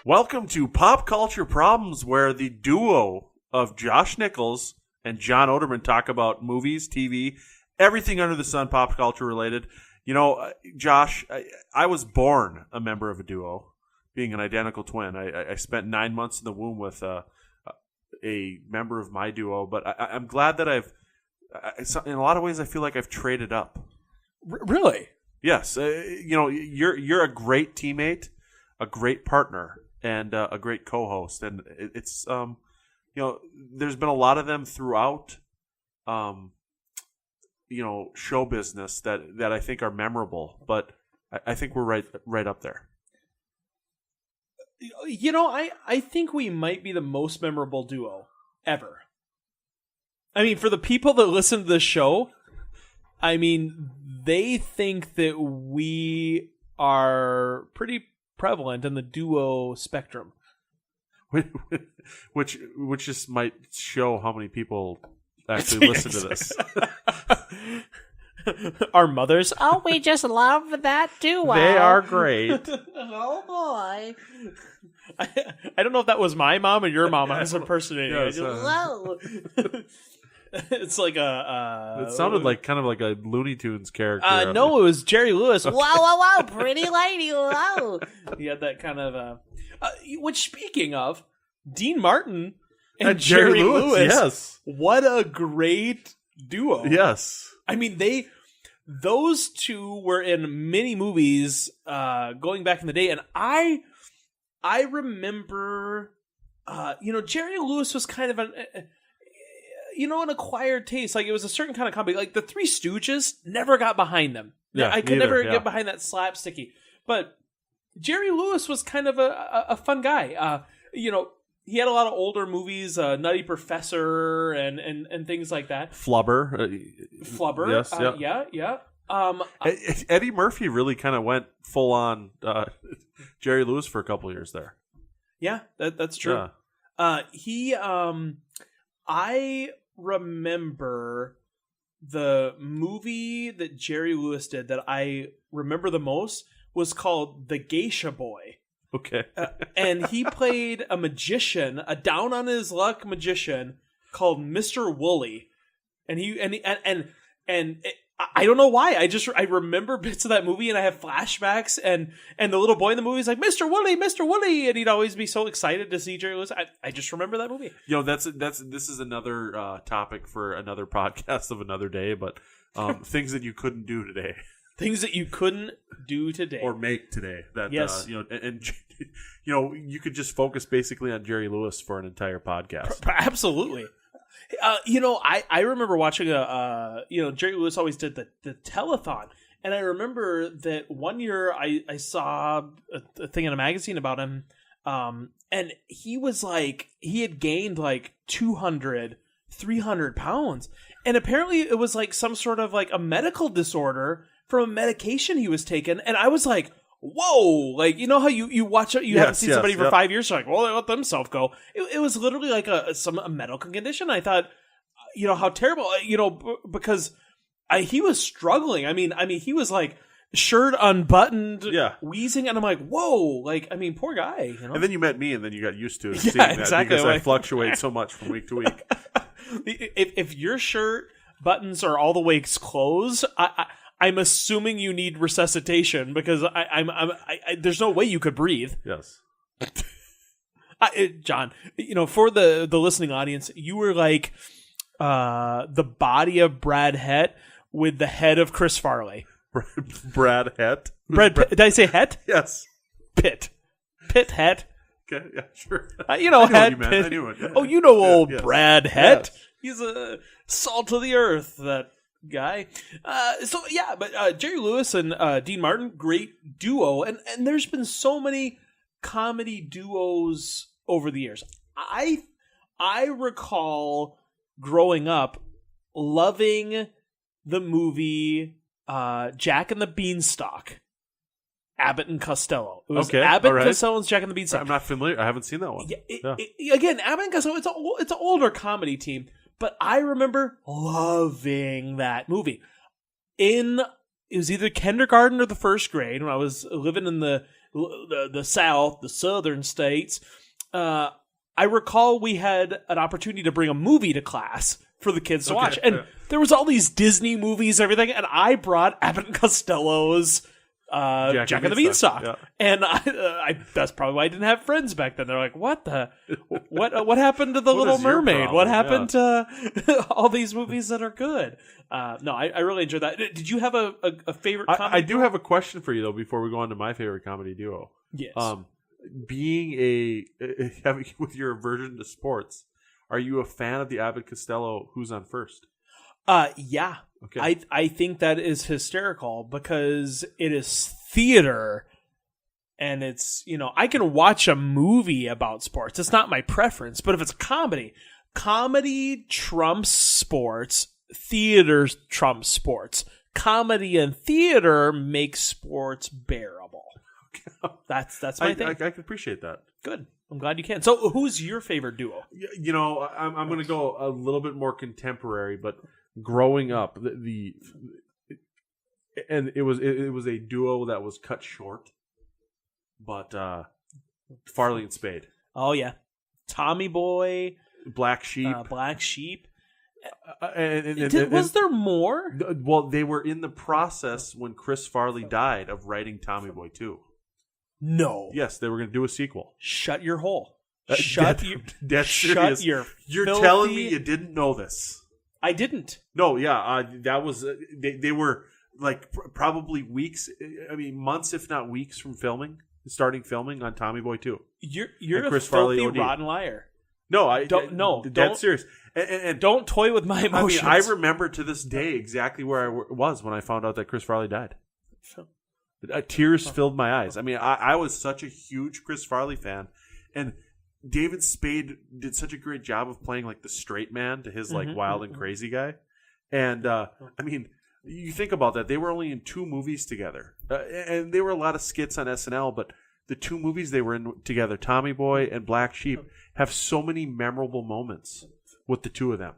Welcome to Pop Culture Problems, where the duo of Josh Nichols and John Oderman talk about movies, TV, everything under the sun, pop culture related. You know, Josh, I was born a member of a duo, being an identical twin. I spent 9 months in the womb with a member of my duo, but I'm glad that in a lot of ways, I feel like I've traded up. Really? Yes. You're a great teammate, a great partner, and a great co-host. And it's, there's been a lot of them throughout, show business that I think are memorable, but I think we're right up there. You know, I think we might be the most memorable duo ever. I mean, for the people that listen to this show, I mean, they think that we are pretty prevalent in the duo spectrum. Which just might show how many people actually listen to this. Our mothers, oh, we just love that duo. They are great. Oh boy. I don't know if that was my mom or your mom I was impersonating. Yes, Whoa. It's like it sounded like kind of like a Looney Tunes character. No, it was Jerry Lewis. Whoa, whoa, whoa, pretty lady, whoa. He had that kind of which, speaking of, Dean Martin and Jerry Jerry Lewis. Yes. What a great duo. Yes. I mean, those two were in many movies going back in the day, and I remember, Jerry Lewis was kind of an acquired taste. Like, it was a certain kind of comedy. Like, the Three Stooges, never got behind them. Yeah, I could never get behind that slapsticky. But Jerry Lewis was kind of a fun guy. He had a lot of older movies, Nutty Professor and things like that. Flubber. Yes, yeah. Eddie Murphy really kind of went full on Jerry Lewis for a couple of years there. Yeah, that's true. Yeah. I remember the movie that Jerry Lewis did that I remember the most was called The Geisha Boy. Okay. And he played a magician, a down on his luck magician called Mr. Woolley. And I don't know why. I remember bits of that movie and I have flashbacks and the little boy in the movie is like, Mr. Woolley, and he'd always be so excited to see Jerry Lewis. I just remember that movie. This is another topic for another podcast of another day, but things that you couldn't do today. Things that you couldn't do today. Or make today. That, yes. You could just focus basically on Jerry Lewis for an entire podcast. Absolutely. I remember watching Jerry Lewis always did the telethon. And I remember that one year I saw a thing in a magazine about him. And he was like, he had gained like 200, 300 pounds. And apparently it was like some sort of like a medical disorder from a medication he was taking. And I was like, whoa, like, you know how you watch it, haven't seen somebody for 5 years, so like, well, they let themselves go. It was literally like a medical condition. I thought, how terrible, because he was struggling. I mean, he was like shirt unbuttoned, wheezing, and I'm like, whoa, like, I mean, poor guy. And then you met me, and then you got used to seeing that exactly, because I fluctuate so much from week to week. If your shirt buttons are all the way closed, I'm assuming you need resuscitation because there's no way you could breathe. Yes. John, for the listening audience, you were like the body of Brad Hett with the head of Chris Farley. Brad Hett? Did I say Hett? Yes. Pitt Hett. Okay, yeah, sure. Hett. Pitt. I knew it. Yeah. Oh, old yes. Brad Hett. Yes. He's a salt of the earth, that guy. But Jerry Lewis and Dean Martin, great duo, and there's been so many comedy duos over the years. I recall growing up loving the movie Jack and the Beanstalk. Abbott and Costello. It was Abbott and Costello and Jack and the Beanstalk. I'm not familiar. I haven't seen that one. Again, Abbott and Costello, it's an older comedy team, but I remember loving that movie. It was either kindergarten or the first grade when I was living in the the South, the Southern states. I recall we had an opportunity to bring a movie to class for the kids to watch, and there was all these Disney movies and everything, and I brought Abbott and Costello's Jack and the Beanstalk. Yeah. And I that's probably why I didn't have friends back then. They're like, what happened to the Little is your Mermaid? problem? What happened to all these movies that are good? No, I really enjoyed that. Did you have a favorite comedy? I do have a question for you, though, before we go on to my favorite comedy duo. Yes. Being with your aversion to sports, are you a fan of the Abbott Costello Who's on First? Yeah. Okay. I think that is hysterical because it is theater, and it's, I can watch a movie about sports. It's not my preference, but if it's comedy trumps sports, theater trumps sports. Comedy and theater make sports bearable. That's my thing. I can appreciate that. Good. I'm glad you can. So who's your favorite duo? I'm going to go a little bit more contemporary, but growing up, and it was a duo that was cut short, but Farley and Spade. Oh yeah, Tommy Boy, Black Sheep. Was there more? Well, they were in the process when Chris Farley died of writing Tommy Boy 2. No. Yes, they were going to do a sequel. Shut your hole. That's serious. Shut your You're filthy... telling me you didn't know this? I didn't. No, yeah, that was they were like probably weeks. I mean, months, if not weeks, from starting filming on Tommy Boy 2. You're a Chris filthy, Farley rotten liar. No, That's serious. And don't toy with my emotions. I remember to this day exactly where I was when I found out that Chris Farley died. Tears filled my eyes. I mean, I was such a huge Chris Farley fan, and David Spade did such a great job of playing like the straight man to his like wild and crazy guy. And I mean, you think about that. They were only in 2 movies together, and there were a lot of skits on SNL, but the 2 movies they were in together, Tommy Boy and Black Sheep, have so many memorable moments with the 2 of them.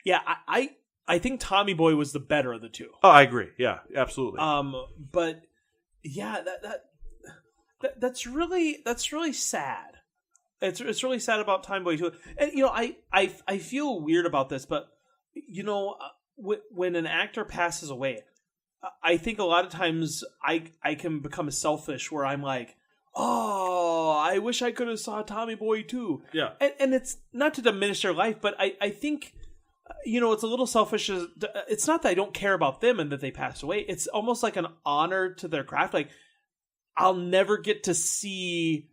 Yeah, I think Tommy Boy was the better of the 2. Oh, I agree. Yeah, absolutely. But yeah, that's really sad. It's really sad about Tommy Boy 2. And I feel weird about this, but when an actor passes away, I think a lot of times I can become selfish where I'm like, oh, I wish I could have saw Tommy Boy too. Yeah. And it's not to diminish their life, but I think, it's a little selfish. It's not that I don't care about them and that they passed away. It's almost like an honor to their craft. Like, I'll never get to see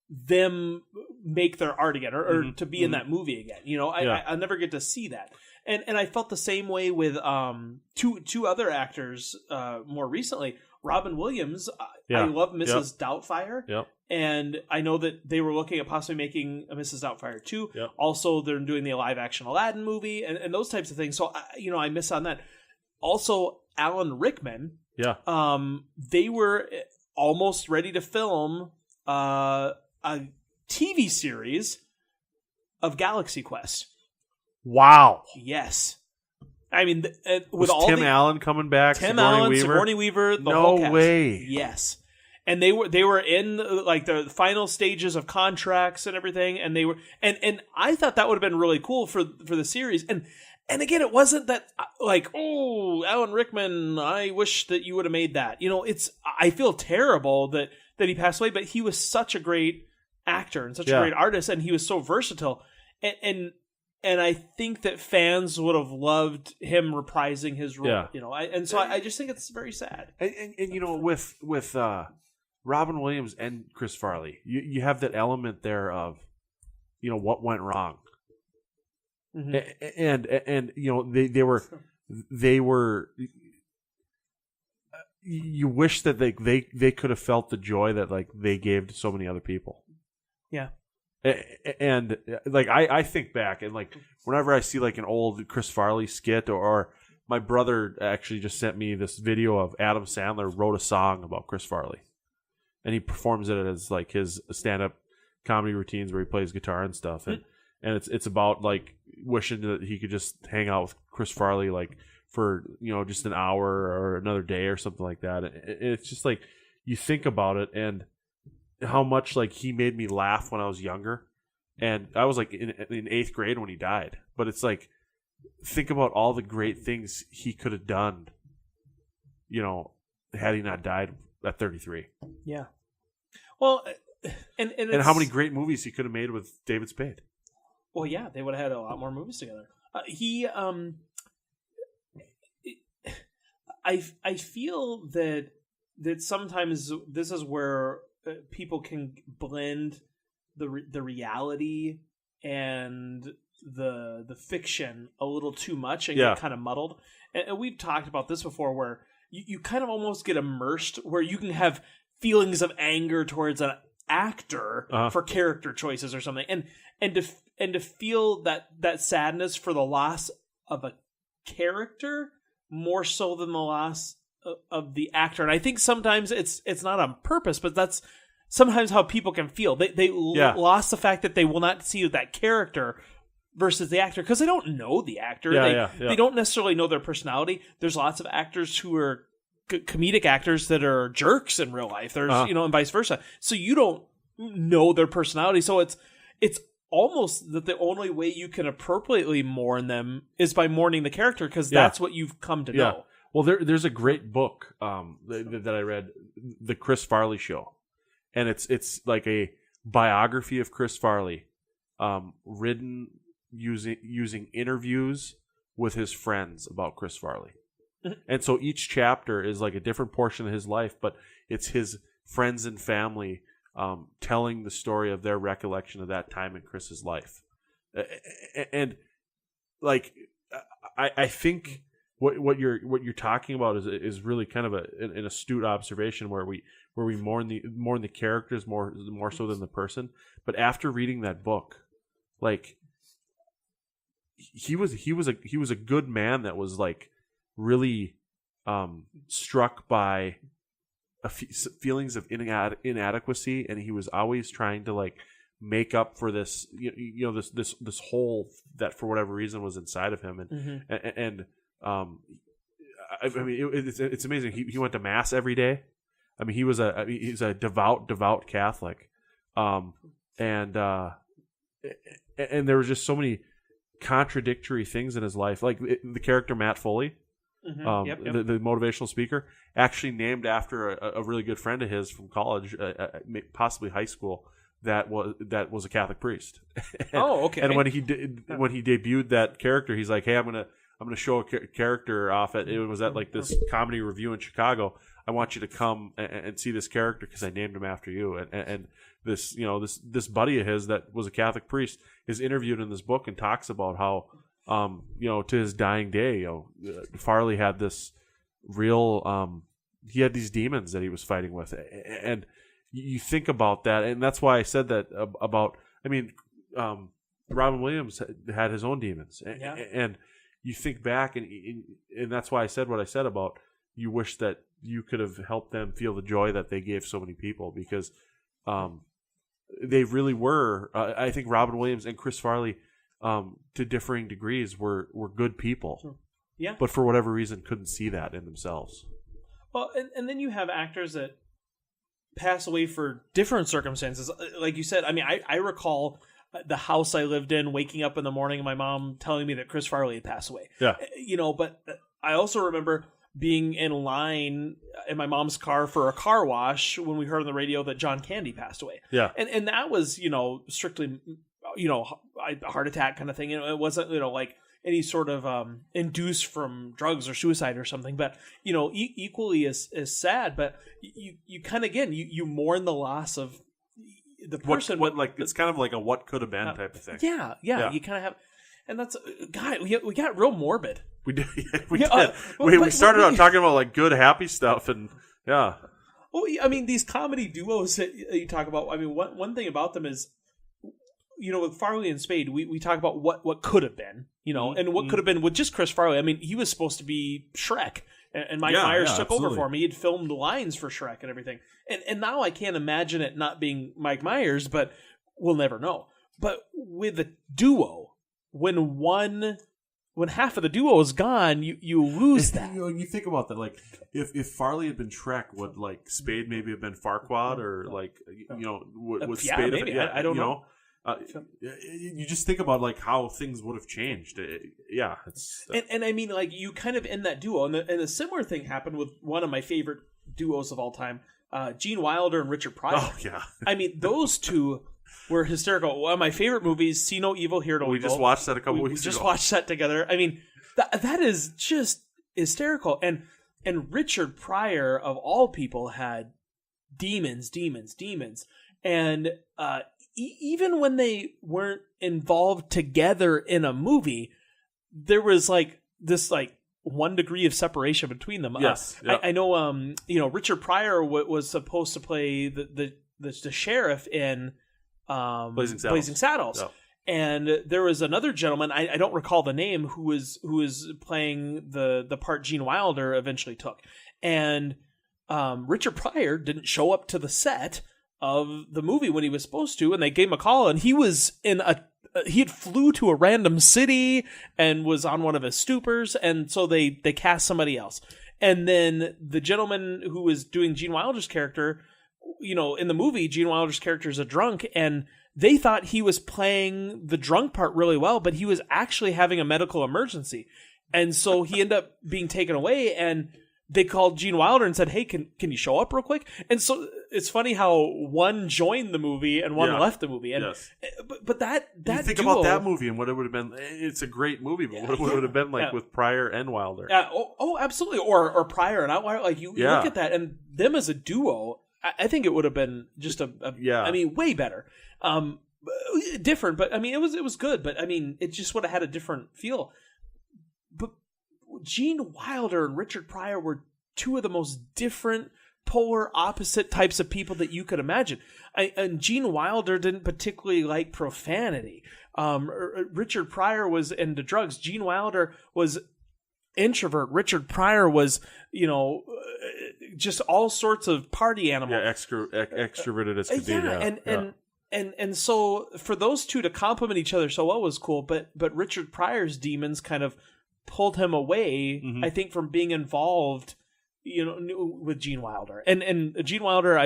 them make their art again or to be in that movie again. I'll never get to see that. And I felt the same way with two other actors more recently. Robin Williams, I love Mrs. Doubtfire. Yep. And I know that they were looking at possibly making a Mrs. Doubtfire 2. Yep. Also, they're doing the live-action Aladdin movie and those types of things. So, I miss on that. Also, Alan Rickman. Yeah. They were almost ready to film a TV series of Galaxy Quest. Wow. Yes. I mean, with was all Tim Allen coming back? Tim Allen, Sigourney Weaver, the no whole cast. way. Yes, and they were in like the final stages of contracts and everything, and they were and I thought that would have been really cool for the series. And again, it wasn't that like, oh, Alan Rickman, I wish that you would have made that. I feel terrible that he passed away, but he was such a great actor and such a great artist, and he was so versatile, and I think that fans would have loved him reprising his role. Yeah. So I just think it's very sad. And with Robin Williams and Chris Farley, you have that element there of what went wrong. Mm-hmm. And they were you wish that they could have felt the joy that like they gave to so many other people. Yeah. And like I think back and like whenever I see like an old Chris Farley skit or my brother actually just sent me this video of Adam Sandler wrote a song about Chris Farley, and he performs it as like his stand-up comedy routines where he plays guitar and stuff, and it's about like wishing that he could just hang out with Chris Farley like for just an hour or another day or something like that. It's just like you think about it and how much like he made me laugh when I was younger, and I was like in 8th grade when he died. But it's like, think about all the great things he could have done, had he not died at 33. Yeah. Well, and how many great movies he could have made with David Spade. Well, yeah, they would have had a lot more movies together. I feel that sometimes this is where people can blend the reality and the fiction a little too much and get kind of muddled. And we've talked about this before, where you kind of almost get immersed, where you can have feelings of anger towards an actor for character choices or something, and to feel that sadness for the loss of a character more so than the loss of the actor. And I think sometimes it's not on purpose, but that's sometimes how people can feel. They lost the fact that they will not see that character versus the actor because they don't know the actor. They don't necessarily know their personality. There's lots of actors who are comedic actors that are jerks in real life. There's and vice versa. So you don't know their personality. So it's almost that the only way you can appropriately mourn them is by mourning the character, because that's what you've come to know. Well, there's a great book that I read, The Chris Farley Show, and it's like a biography of Chris Farley, written using interviews with his friends about Chris Farley. And so each chapter is like a different portion of his life, but it's his friends and family telling the story of their recollection of that time in Chris's life. And like, I think what you're talking about is really kind of an astute observation, where we mourn the characters more so than the person. But after reading that book, like, he was a good man that was like really struck by feelings of inadequacy, and he was always trying to like make up for this this hole that for whatever reason was inside of him. And I mean it's amazing. He went to mass every day. I mean he's a devout Catholic, and there was just so many contradictory things in his life, like the character Matt Foley. The motivational speaker, actually named after a really good friend of his from college, possibly high school, that was a Catholic priest. And when he debuted that character, he's like, "Hey, I'm gonna show a character off at it was at like this comedy review in Chicago. I want you to come and see this character because I named him after you." And this this buddy of his that was a Catholic priest is interviewed in this book and talks about how, to his dying day, Farley had this real, he had these demons that he was fighting with. And you think about that. And that's why I said that about, Robin Williams had his own demons. And you think back and that's why I said what I said about, you wish that you could have helped them feel the joy that they gave so many people, because, they really were, I think Robin Williams and Chris Farley, to differing degrees, were good people. Sure. Yeah. But for whatever reason couldn't see that in themselves. Well, and then you have actors that pass away for different circumstances. Like you said, I recall the house I lived in, waking up in the morning and my mom telling me that Chris Farley had passed away. Yeah. But I also remember being in line in my mom's car for a car wash when we heard on the radio that John Candy passed away. Yeah. And that was, strictly, a heart attack kind of thing. It wasn't, like any sort of induced from drugs or suicide or something. But, equally as sad. But you kind of, again, you mourn the loss of the person. It's kind of like a what could have been type of thing. Yeah. You kind of have, and that's, God, we got real morbid. We did. We started out talking about like good, happy stuff, and yeah. Well, these comedy duos that you talk about. One thing about them is, with Farley and Spade, we talk about what could have been, and what could have been with just Chris Farley. He was supposed to be Shrek, and Mike Myers took over for him. He had filmed lines for Shrek and everything, and now I can't imagine it not being Mike Myers, but we'll never know. But with a duo, when one when half of the duo is gone, you lose that. You think about that, like if Farley had been Shrek, would like Spade maybe have been Farquaad, or like would Spade? Maybe. I don't know. You just think about like how things would have changed. And I mean, like you kind of end that duo, and a similar thing happened with one of my favorite duos of all time, Gene Wilder and Richard Pryor. Oh yeah, I mean those two were hysterical. One of my favorite movies, See No Evil, Hear No Evil. We just watched that a couple weeks ago. We just watched that together. I mean, that is just hysterical. And Richard Pryor, of all people, had demons. And even when they weren't involved together in a movie, there was like this like 1 degree of separation between them. Yes, I know. Richard Pryor was supposed to play the sheriff in Blazing Saddles. Yep. And there was another gentleman, I don't recall the name, who was playing the part Gene Wilder eventually took. And Richard Pryor didn't show up to the set of the movie when he was supposed to, and they gave him a call, and he was he had flew to a random city and was on one of his stupors, and so they cast somebody else. And then the gentleman who was doing Gene Wilder's character, in the movie, Gene Wilder's character is a drunk, and they thought he was playing the drunk part really well, but he was actually having a medical emergency. And so he ended up being taken away, and they called Gene Wilder and said, "Hey, can you show up real quick?" And so it's funny how one joined the movie and one left the movie. And yes. but that you think duo, about that movie and what it would have been. It's a great movie, but what it would have been like with Pryor and Wilder. Absolutely. Or Pryor and Wilder. Like you look at that, and them as a duo, I think it would have been just I mean, way better. Different, but I mean, it was good, but I mean, it just would have had a different feel. But Gene Wilder and Richard Pryor were two of the most different, polar opposite types of people that you could imagine. And Gene Wilder didn't particularly like profanity. Richard Pryor was into drugs. Gene Wilder was introvert. Richard Pryor was, just all sorts of party animal. Yeah, extroverted as could be. And so for those two to complement each other so well was cool. But Richard Pryor's demons kind of pulled him away, I think, from being involved, with Gene Wilder. And Gene Wilder,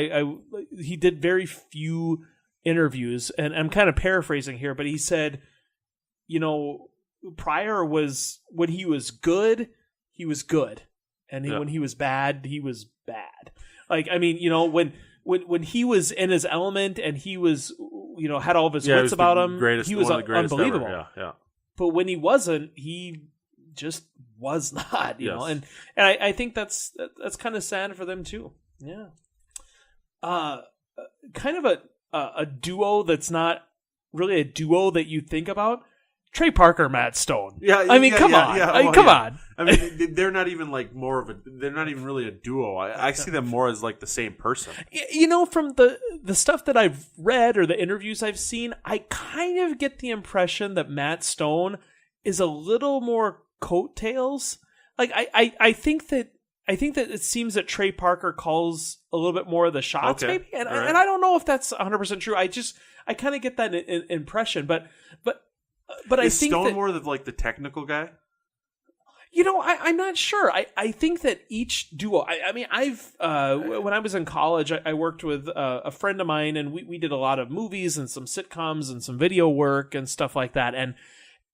he did very few interviews, and I'm kind of paraphrasing here, but he said, Pryor was, when he was good, and when he was bad, he was bad. Like, I mean, when he was in his element and he was, had all of his wits about him, he was unbelievable. Ever. Yeah. But when he wasn't, he just was not, you know, and I think that's kind of sad for them too. Yeah. Kind of a duo that's not really a duo that you think about. Trey Parker, Matt Stone. Yeah, I mean, come on. Come on. I mean, they're not even like they're not even really a duo. I see them more as like the same person. From the stuff that I've read or the interviews I've seen, I kind of get the impression that Matt Stone is a little more coattails. Like I think that it seems that Trey Parker calls a little bit more of the shots, maybe, and I don't know if that's 100% true. I kind of get that impression, but I think Stone that, more of like the technical guy. I'm not sure. I think that each duo. I mean, when I was in college, I worked with a friend of mine, and we did a lot of movies and some sitcoms and some video work and stuff like that.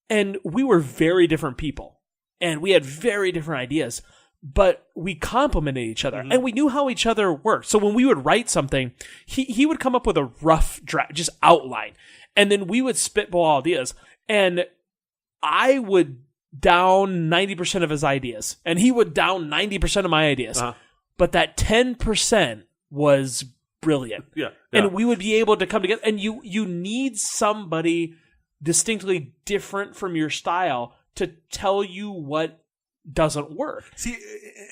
And we were very different people, and we had very different ideas, but we complemented each other, and we knew how each other worked. So when we would write something, he would come up with a rough draft, just outline, and then we would spitball ideas, and I would down 90% of his ideas, and he would down 90% of my ideas. But that 10% was brilliant. Yeah. And we would be able to come together, and you need somebody distinctly different from your style to tell you what doesn't work. See,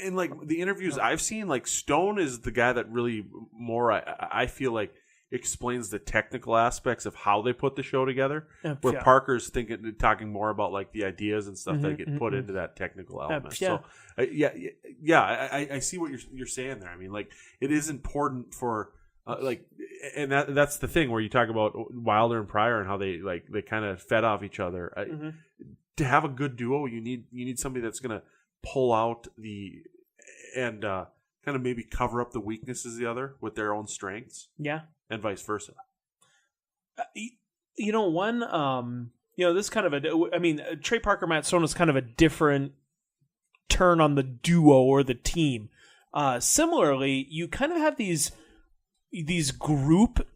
in like the interviews I've seen, like Stone is the guy that really more I feel like explains the technical aspects of how they put the show together, where Parker's talking more about like the ideas and stuff that get put into that technical element. So I see what you're saying there. I mean, like, it is important for and that's the thing where you talk about Wilder and Pryor and how they kind of fed off each other. to have a good duo, you need somebody that's going to pull out and kind of maybe cover up the weaknesses of the other with their own strengths. Yeah. And vice versa. This kind of Trey Parker, Matt Stone is kind of a different turn on the duo or the team. Similarly, you kind of have these group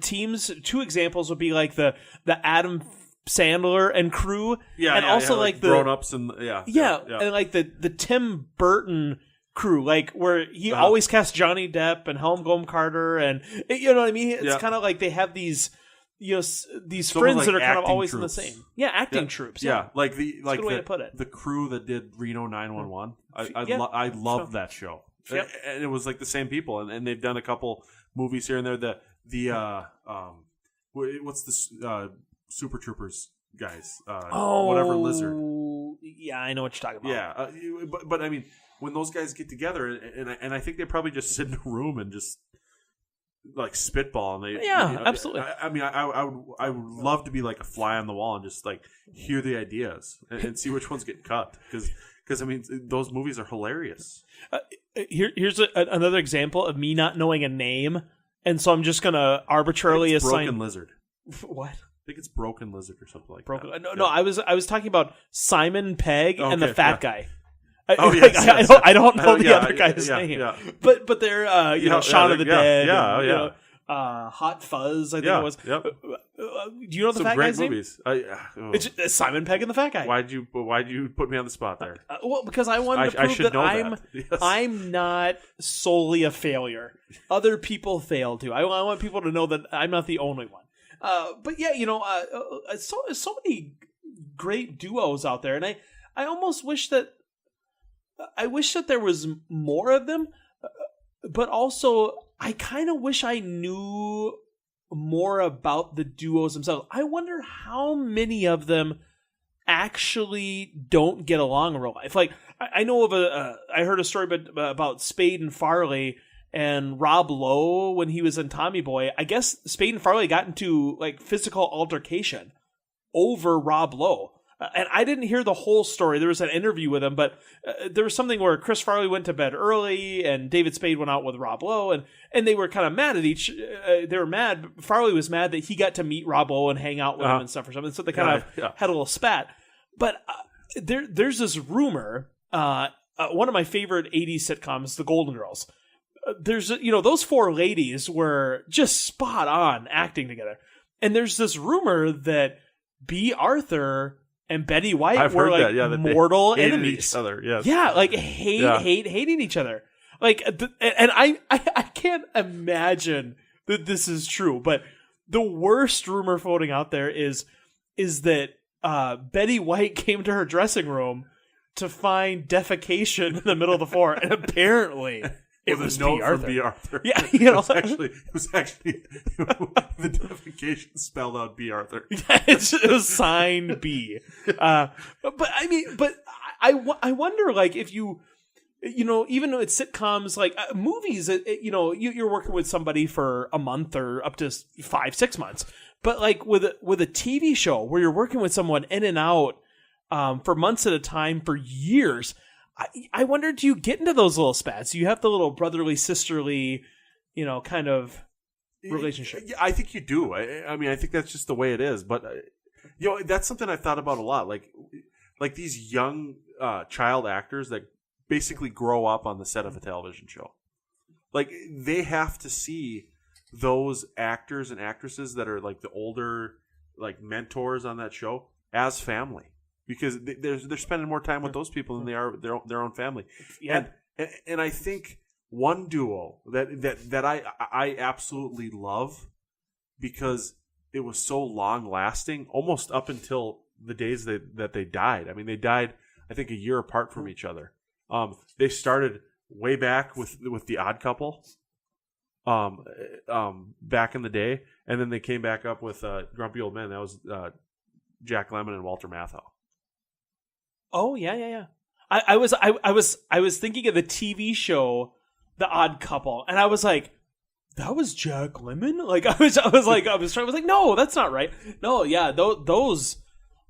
teams. Two examples would be like the Adam Sandler and crew, like the Grown Ups and and like the Tim Burton crew, like where he always casts Johnny Depp and Helm Goldman Carter, and you know what I mean. It's kind of like they have these these friends like that are kind of always troops. in the same acting troops. Like the That's a good way to put it. The crew that did Reno 911. I loved that show. Yep. And it was like the same people, and they've done a couple movies here and there. What's the Super Troopers guys? Whatever Lizard. Yeah, I know what you're talking about. Yeah, but I mean, when those guys get together, and I think they probably just sit in a room and just like spitball, and absolutely. I mean, I would love to be like a fly on the wall and just like hear the ideas and see which ones get cut because I mean those movies are hilarious. Here's another example of me not knowing a name, and so I'm just gonna arbitrarily assign Broken Lizard. What? I think it's Broken Lizard or something like that. No, I was talking about Simon Pegg and the fat guy. I don't know the other guy's name. Yeah. But they're Shaun of the Dead. Hot Fuzz, I think it was. Yep. Do you know the fat guy's movies. name? It's Simon Pegg and the fat guy. Why'd you put me on the spot there? Well, because I wanted to prove that I'm not solely a failure. Other people fail too. I want people to know that I'm not the only one. But yeah, so many great duos out there, and I almost wish that there was more of them, but also I kind of wish I knew more about the duos themselves. I wonder how many of them actually don't get along in real life. Like I know of I heard a story about Spade and Farley and Rob Lowe when he was in Tommy Boy. I guess Spade and Farley got into like physical altercation over Rob Lowe. And I didn't hear the whole story. There was an interview with him, but there was something where Chris Farley went to bed early and David Spade went out with Rob Lowe, and they were kind of mad at they were mad. Farley was mad that he got to meet Rob Lowe and hang out with him and stuff or something. So they kind of had a little spat. But there's this rumor, one of my favorite 80s sitcoms, The Golden Girls. There's, those four ladies were just spot on acting together. And there's this rumor that B. Arthur and Betty White were like mortal enemies. Each other, yes. Yeah, like hating each other. Like, and I can't imagine that this is true. But the worst rumor floating out there is that Betty White came to her dressing room to find defecation in the middle of the floor, and apparently it was note B. Arthur. From B. Arthur. Yeah, it was actually the defecation spelled out B. Arthur. Yeah, it was signed B. But I wonder, like, if even though it's sitcoms, like movies, you're working with somebody for a month or up to 5-6 months. But like with a TV show where you're working with someone in and out for months at a time for years. I wonder, do you get into those little spats? Do you have the little brotherly, sisterly, kind of relationship? I think you do. I mean, I think that's just the way it is. But, that's something I've thought about a lot. Like these young child actors that basically grow up on the set of a television show. Like, they have to see those actors and actresses that are like the older, like, mentors on that show as family. Because they're spending more time with those people than they are their own family. Yeah. And I think one duo that I absolutely love because it was so long lasting, almost up until the days that they died. I mean, they died, I think, a year apart from each other. They started way back with The Odd Couple, back in the day, and then they came back up with Grumpy Old Men. That was Jack Lemmon and Walter Matthau. Oh yeah. I was thinking of the TV show The Odd Couple, and I was like, that was Jack Lemmon. Like I was like, no, that's not right. No, yeah, those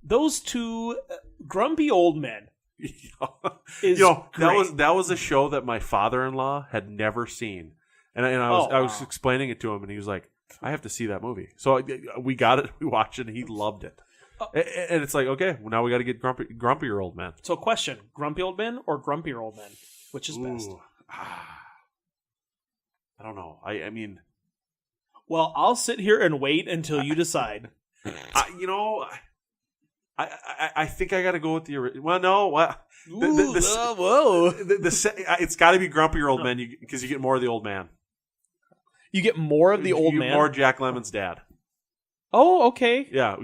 those two grumpy old men. You know, that was a show that my father-in-law had never seen, and I was explaining it to him, and he was like, "I have to see that movie." So we got it, we watched it, and he loved it. And it's like, okay, well, now we got to get grumpier old men. So, question: grumpy old men or grumpier old men? Which is best? I don't know. I mean, well, I'll sit here and wait until you decide. I think I got to go with the original. Well, no. Whoa. It's got to be grumpier old men because you get more of the old man. You get more of the old man? More Jack Lemmon's dad. Oh, okay. Yeah,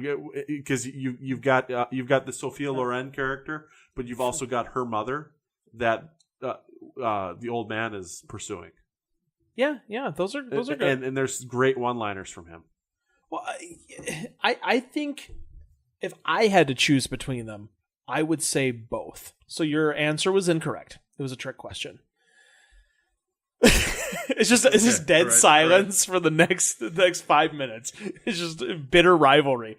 because you've got the Sophia Loren character, but you've also got her mother that the old man is pursuing. Yeah, those are good. And there's great one-liners from him. Well, I think if I had to choose between them, I would say both. So your answer was incorrect. It was a trick question. It's just dead silence for the next 5 minutes. It's just bitter rivalry.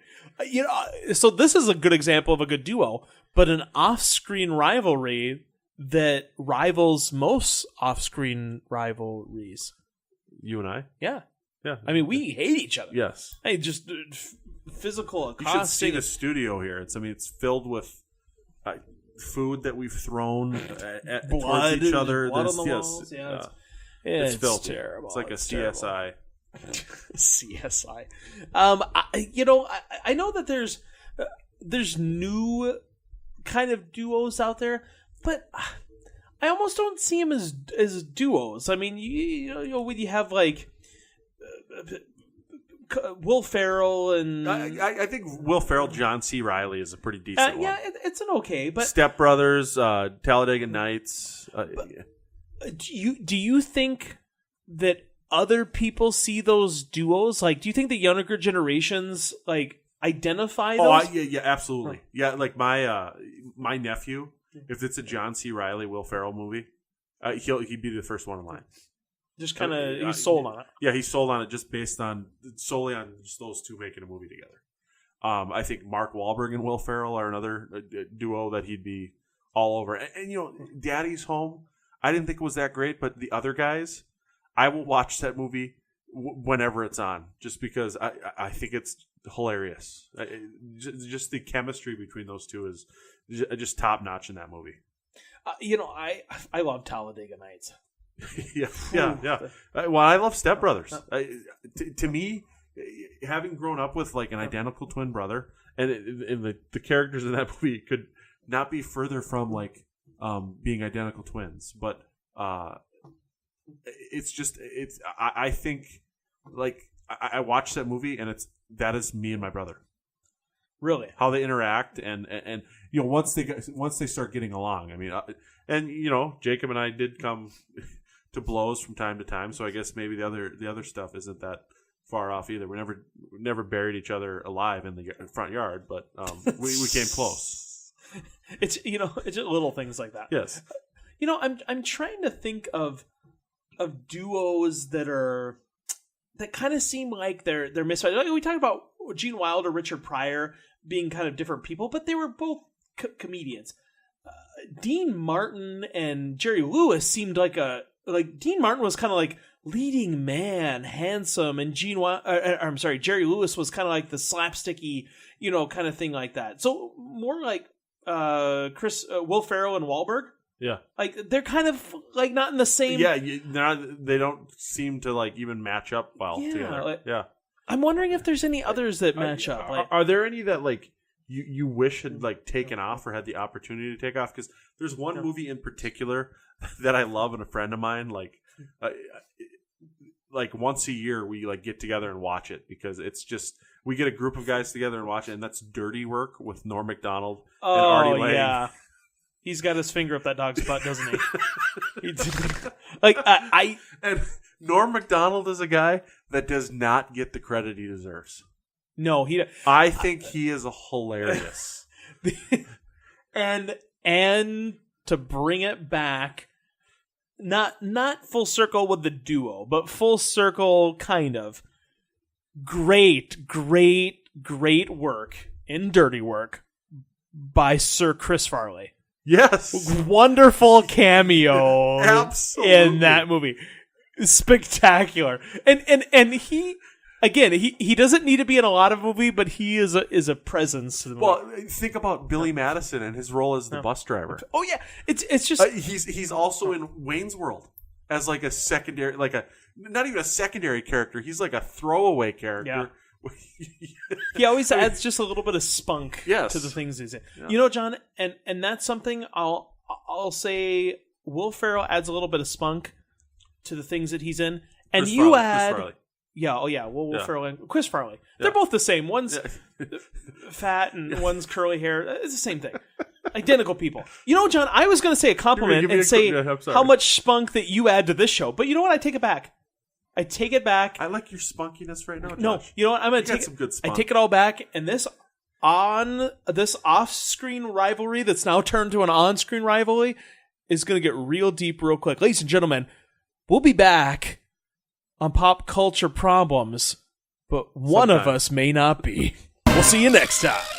So this is a good example of a good duo, but an off-screen rivalry that rivals most off-screen rivalries. You and I? Yeah. Yeah. I mean, we hate each other. Yes. Hey, just physical accosting. You should see the studio here. It's filled with food that we've thrown blood towards each other. Blood on the walls. Yeah. It's filthy. Terrible. It's like a CSI. CSI. I know that there's new kind of duos out there, but I almost don't see them as duos. I mean, when you have like Will Ferrell and I think Will Ferrell, John C. Reilly is a pretty decent one. Yeah, it's an okay, but Step Brothers, Talladega Nights. Do you think that other people see those duos? Like, do you think the younger generations like identify those? Oh, yeah, absolutely. Yeah, like my nephew, if it's a John C. Reilly, Will Ferrell movie, he'd be the first one in line. Just kind of he's sold on it. Yeah, he's sold on it just solely on just those two making a movie together. I think Mark Wahlberg and Will Ferrell are another duo that he'd be all over. And Daddy's Home, I didn't think it was that great, but the other guys, I will watch that movie whenever it's on, just because I think it's hilarious. Just the chemistry between those two is just top notch in that movie. I love Talladega Nights. yeah. Well, I love Step Brothers. To me, having grown up with like an identical twin brother, and the characters in that movie could not be further from like being identical twins, but I think like I watched that movie and that is me and my brother. Really, how they interact and once they start getting along. I mean, Jacob and I did come to blows from time to time, so I guess maybe the other stuff isn't that far off either. We never buried each other alive in the front yard, but we came close. It's it's just little things like that. Yes. I'm trying to think of duos that kind of seem like they're misfit. Like we talked about Gene Wilder, Richard Pryor being kind of different people, but they were both comedians. Dean Martin and Jerry Lewis seemed like Dean Martin was kind of like leading man, handsome, and Jerry Lewis was kind of like the slapsticky, kind of thing like that. So more like Will Ferrell and Wahlberg. Yeah, like they're kind of like not in the same. Yeah, they don't seem to like even match up well together. Yeah, I'm wondering if there's any others that match up. Are there any that like you wish had like taken off or had the opportunity to take off? Because there's one movie in particular that I love, and a friend of mine like once a year we like get together and watch it, because it's just we get a group of guys together and watch it, and that's Dirty Work with Norm Macdonald and Artie Lang. Yeah. He's got his finger up that dog's butt, doesn't he? And Norm Macdonald is a guy that does not get the credit he deserves. No, I think he is hilarious. And to bring it back, not full circle with the duo, but full circle kind of. Great work in Dirty Work by Sir Chris Farley. Yes. Wonderful cameo Absolutely. in that movie. Spectacular. And he again, he doesn't need to be in a lot of movie, but he is a presence to the movie. Well, think about Billy Madison and his role as the bus driver. Oh yeah, it's just He's also in Wayne's World as like a secondary, like a not even a secondary character. He's like a throwaway character. he always adds just a little bit of spunk Yes. to the things he's in. Yeah. You know, John, and that's something I'll say. Will Ferrell adds a little bit of spunk to the things that he's in, and Chris you Farley, add. Chris Farley. Yeah, Will Yeah. Ferrell and Chris Farley. Yeah. They're both the same. One's fat and one's curly hair. It's the same thing. Identical people. You know, John, I was going to say a compliment Give me and a say yeah, I'm sorry. how much spunk that you add to this show. But you know what? I take it back. I take it back. I like your spunkiness right now, Josh. No, you know what? I'm going to You got take some good I spunk. take it all back. And this off-screen rivalry that's now turned to an on-screen rivalry is going to get real deep real quick. Ladies and gentlemen, we'll be back on Pop Culture Problems, but one of Sometime. us may not be. We'll see you next time.